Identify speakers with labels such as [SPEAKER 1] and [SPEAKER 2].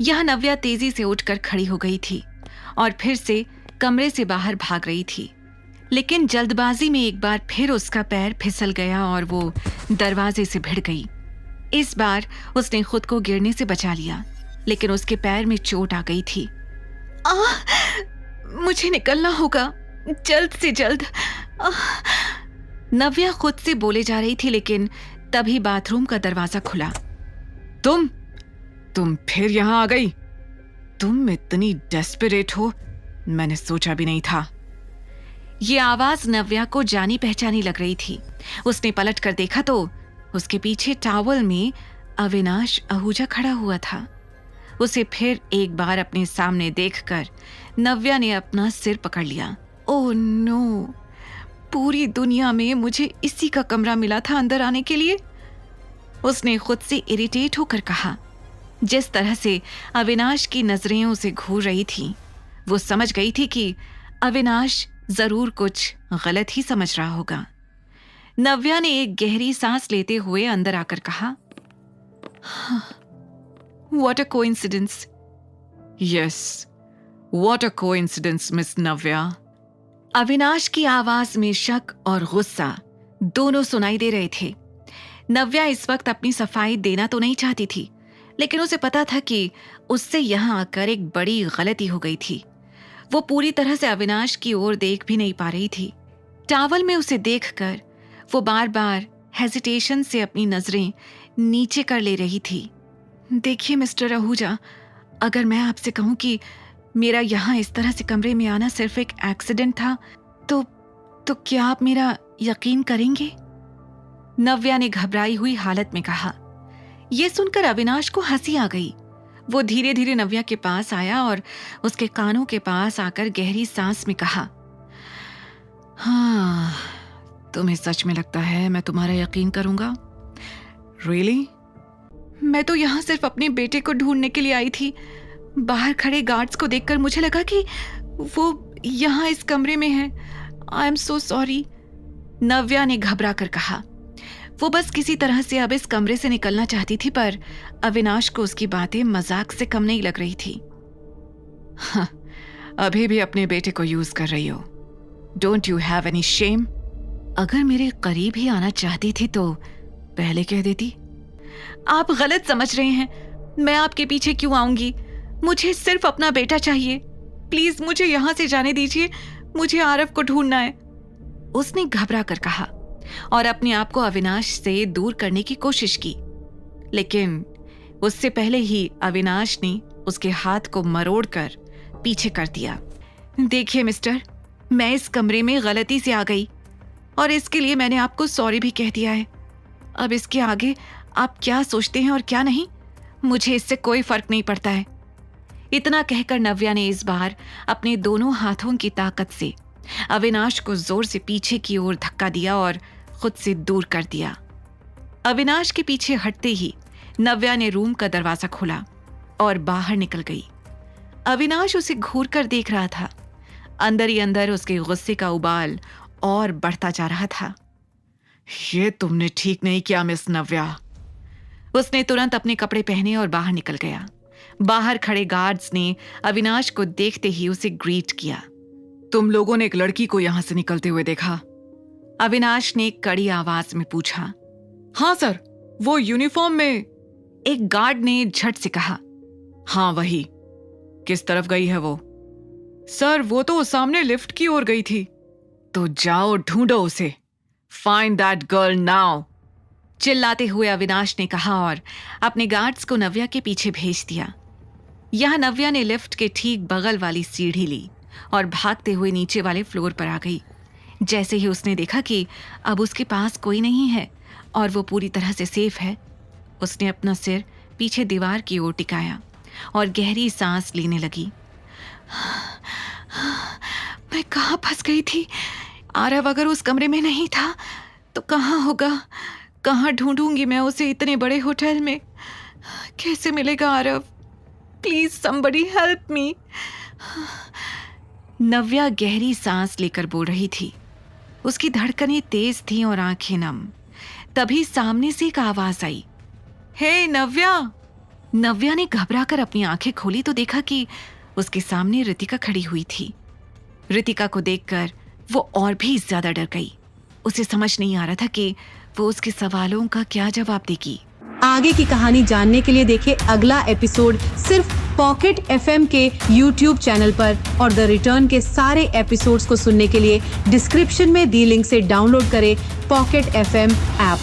[SPEAKER 1] यह नव्या तेजी से उठकर खड़ी हो गई थी और फिर से कमरे से बाहर भाग रही थी, लेकिन जल्दबाजी में एक बार फिर उसका पैर फिसल गया और वो दरवाजे से भिड़ गई। इस बार उसने खुद को गिरने से बचा लिया, लेकिन उसके पैर में चोट आ गई थी। मुझे निकलना होगा जल्द से जल्द। नव्या खुद से बोले जा रही थी, लेकिन तभी बाथरूम का दरवाजा खुला।
[SPEAKER 2] तुम फिर यहां आ गई? तुम इतनी डेस्परेट हो, मैंने सोचा भी नहीं था।
[SPEAKER 1] ये आवाज नव्या को जानी पहचानी लग रही थी। उसने पलट कर देखा तो उसके पीछे टॉवल में अविनाश आहूजा खड़ा हुआ था। उसे फिर एक बार अपने सामने देखकर नव्या ने अपना सिर पकड़ लिया। ओह नो, पूरी दुनिया में मुझे इसी का कमरा मिला था अंदर आने के लिए। उसने खुद से इरिटेट होकर कहा। जिस तरह से अविनाश की नजरें उसे घूर रही थीं, वो समझ गई थी कि अविनाश जरूर कुछ गलत ही समझ रहा होगा। नव्या ने एक गहरी सांस लेते हुए अंदर आकर कहा, what a coincidence.
[SPEAKER 2] Yes, what a coincidence miss Navya.
[SPEAKER 1] Avinash की आवाज में शक और गुस्सा दोनों सुनाई दे रहे थे। नव्या इस वक्त अपनी सफाई देना तो नहीं चाहती थी, लेकिन उसे पता था कि उससे यहां आकर एक बड़ी गलती हो गई थी। वो पूरी तरह से अविनाश की ओर देख भी नहीं पा रही थी। टॉवल में उसे देखकर वो बार बार हेजिटेशन से अपनी नजरें नीचे कर ले रही थी। देखिए मिस्टर आहूजा, अगर मैं आपसे कहूं कि मेरा यहाँ इस तरह से कमरे में आना सिर्फ एक एक्सीडेंट था, तो क्या आप मेरा यकीन करेंगे? नव्या ने घबराई हुई हालत में कहा। यह सुनकर अविनाश को हंसी आ गई। वो धीरे धीरे नव्या के पास आया और उसके कानों के पास आकर गहरी सांस में कहा,
[SPEAKER 2] हाँ, तुम्हें सच में लगता है मैं तुम्हारा यकीन करूंगा? रियली?
[SPEAKER 1] मैं तो यहाँ सिर्फ अपने बेटे को ढूंढने के लिए आई थी। बाहर खड़े गार्ड्स को देखकर मुझे लगा कि वो यहाँ इस कमरे में है। आई एम सो सॉरी, नव्या ने घबरा कर कहा। वो बस किसी तरह से अब इस कमरे से निकलना चाहती थी, पर अविनाश को उसकी बातें मजाक से कम नहीं लग रही थी।
[SPEAKER 2] हाँ, अभी भी अपने बेटे को यूज कर रही हो। Don't you have any shame?
[SPEAKER 1] अगर मेरे करीब ही आना चाहती थी तो पहले कह देती। आप गलत समझ रहे हैं। मैं आपके पीछे क्यों आऊंगी? मुझे सिर्फ अपना बेटा चाहिए। प्लीज मुझे यहां से जाने दीजिए। मुझे आरव को ढूंढना है, उसने घबरा कर कहा और अपने आप को अविनाश से दूर करने की कोशिश की, लेकिन उससे पहले ही अविनाश ने उसके हाथ को मरोड़कर पीछे कर दिया। देखिए मिस्टर, मैं इस कमरे में गलती से आ गई और इसके लिए मैंने आपको सॉरी भी कह दिया है। अब इसके आगे आप क्या सोचते हैं और क्या नहीं, मुझे इससे कोई फर्क नहीं पड़ता है। इतना कहकर नव्या ने इस बार अपने दोनों हाथों की ताकत से अविनाश को जोर से पीछे की ओर धक्का दिया और खुद से दूर कर दिया। अविनाश के पीछे हटते ही नव्या ने रूम का दरवाजा खोला और बाहर निकल गई। अविनाश उसे घूर कर देख रहा था। अंदर ही अंदर उसके गुस्से का उबाल और बढ़ता जा रहा था।
[SPEAKER 2] ये तुमने ठीक नहीं किया मिस नव्या।
[SPEAKER 1] उसने तुरंत अपने कपड़े पहने और बाहर निकल गया। बाहर खड़े गार्ड्स ने अविनाश को देखते ही उसे ग्रीट किया।
[SPEAKER 2] तुम लोगों ने एक लड़की को यहां से निकलते हुए देखा?
[SPEAKER 1] अविनाश ने कड़ी आवाज में पूछा।
[SPEAKER 2] हाँ सर, वो यूनिफॉर्म में,
[SPEAKER 1] एक गार्ड ने झट से कहा।
[SPEAKER 2] हाँ वही। किस तरफ गई है वो? सर वो तो सामने लिफ्ट की ओर गई थी। तो जाओ ढूंढो उसे। फाइंड दैट गर्ल नाउ,
[SPEAKER 1] चिल्लाते हुए अविनाश ने कहा और अपने गार्ड्स को नव्या के पीछे भेज दिया। यहां नव्या ने लिफ्ट के ठीक बगल वाली सीढ़ी ली और भागते हुए नीचे वाले फ्लोर पर आ गई। जैसे ही उसने देखा कि अब उसके पास कोई नहीं है और वो पूरी तरह से सेफ है, उसने अपना सिर पीछे दीवार की ओर टिकाया और गहरी सांस लेने लगी। मैं कहाँ फंस गई थी? आरव अगर उस कमरे में नहीं था तो कहाँ होगा? कहाँ ढूंढूंगी मैं उसे इतने बड़े होटल में? कैसे मिलेगा Aarav? Please somebody help me. Navya गहरी सांस लेकर बोल रही थी। उसकी धड़कनें तेज थीं और आंखें नम। तभी सामने से एक आवाज आई। हे नव्या, नव्या ने घबराकर अपनी आंखें खोली तो देखा कि उसके सामने रितिका खड़ी हुई थी। रितिका को देखकर वो और भी ज्यादा डर गई। उसे समझ नहीं आ रहा था कि वो उसके सवालों का क्या जवाब देगी।
[SPEAKER 3] आगे की कहानी जानने के लिए देखें अगला एपिसोड सिर्फ पॉकेट FM के YouTube चैनल पर, और द रिटर्न के सारे एपिसोड्स को सुनने के लिए डिस्क्रिप्शन में दी लिंक से डाउनलोड करें पॉकेट FM ऐप।